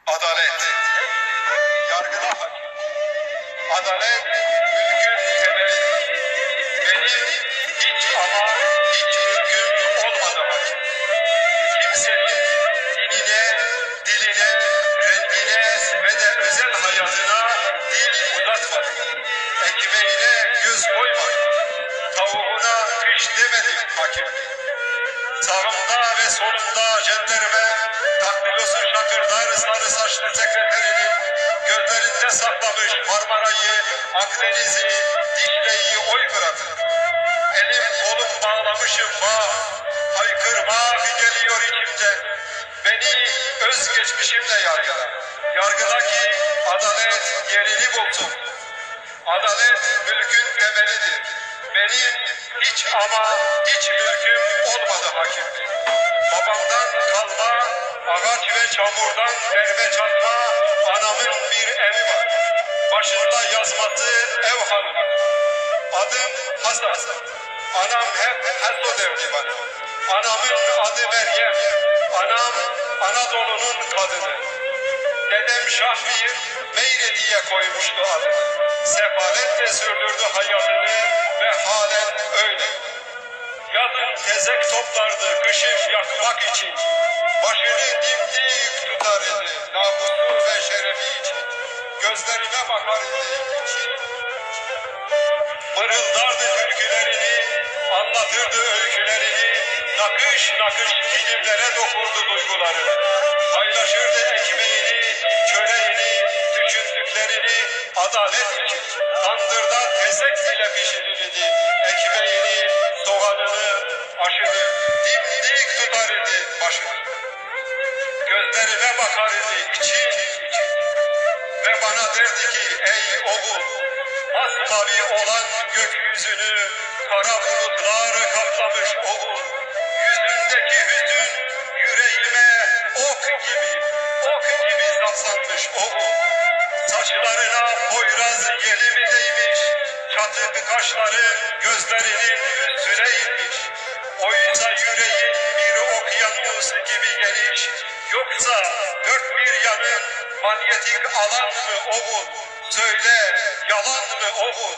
Adalet, yargıda hakim. Adalet, mülkün temelidir. Benim hiç ama hiç mülküm olmadı hakim. Kimsenin dinine, diline, rengine ve de özel hayatına dil uzatmadım. Ekmeğine göz koymadım. Tavuğuna kış demedim hakim. Sağımda ve solumda cenderme, daktilosu şakırdar sarı saçlı sekreterinin gözlerinde saklamış Marmara'yı, Akdeniz'i, Dicle'yi oy bırakın. Elim kolum bağlamışım bağ, haykırmak geliyor içimden. Beni özgeçmişimle yargıla. Yargıla ki adalet yerini bulsun. Adalet mülkün temelidir. Benim hiç ama hiç mülküm olmadı hakim. Babamdan kalma, ağaç ve çamurdan derme çatma anamın bir evi var. Başında yazması ev hanımı. Adım Hasan. Anam hep Haso derdi bana. Anamın adı Meryem. Anam Anadolu'nun kadını. Dedem Şahmir Meyre diye koymuştu adını. Sefaletle sürdürdü hayatını ve halen öyle. Yazın tezek toplardı kışın yakmak için. Başını dimdik tutar idi namusu ve şerefi için. Gözlerime bakar idi için. Mırıldardı türkülerini, anlatırdı öykülerini. Nakış nakış filmlere dokurdu duyguları. Paylaşırdı ekmeğini, çöreğini, düşündüklerini adalet için. Tandırda tezek bile pişirirdi. Ekmeğini, soğanını, aşını dimdik tutar idi başını. Gözlerime bakar idi için için. Ve bana derdi ki ey oğul, masmavi olan gökyüzünü kara bulutlar kaplamış oğul. Yüzündeki hüzün yüreğime ok gibi saplanmış oğul. Saçlarına poyraz yeli mi değmiş, çatık kaşları gözlerinin üstüne inmiş. Oysa yüreğin bir okyanus gibi geniş, yoksa dört bir yanın manyetik alan mı oğul? Söyle yalan mı oğul?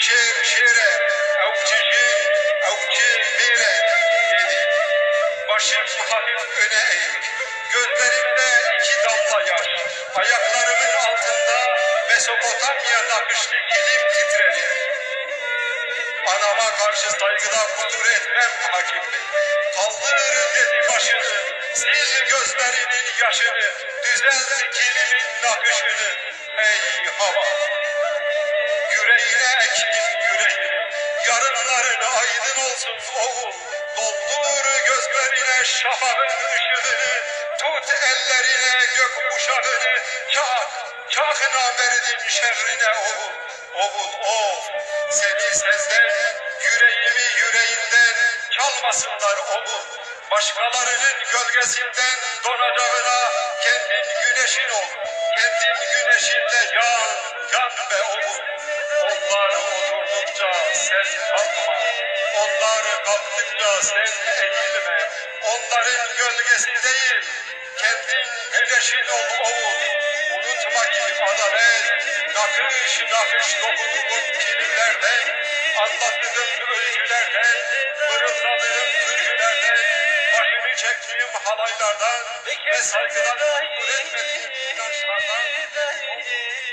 Şer şere, evçi mere dedi. Başım hafif öne eğik, gözlerimde iki damla yaş, ayaklarımın altında Mesopotamya nakışlı kilim titredi. Anama karşı saygıda kusur etmem hakim bey. Kaldır dedi başını, sil gözlerinin yaşını, düzelt kilimin nakışını. Ey hava! Yüreğine ektim yüreğini, yarınların aydın olsun oğul. Doldur gözlerine şafağın ışığını, tut ellerine gök uşağını, çak namerdin şerrine oğul. Oğul seni sezden, yüreğimi yüreğinden çalmasınlar oğul. Başkalarının gölgesinden donacağına kendin güneşin ol. Kendin güneşinle yan be oğul. Onlar oturdukça sen kalkma. Onlar kalktıkça sen eğilme. Onların gölgesi değil, kendin güneşin ol oğul. Unutma ki adalet, nakış nakış dokunduğun kilimlerden, anlattığım öykülerden, mırıldadığım türkülerden, başını çektiğim halaylardan ve saygıdan kusur etmediğim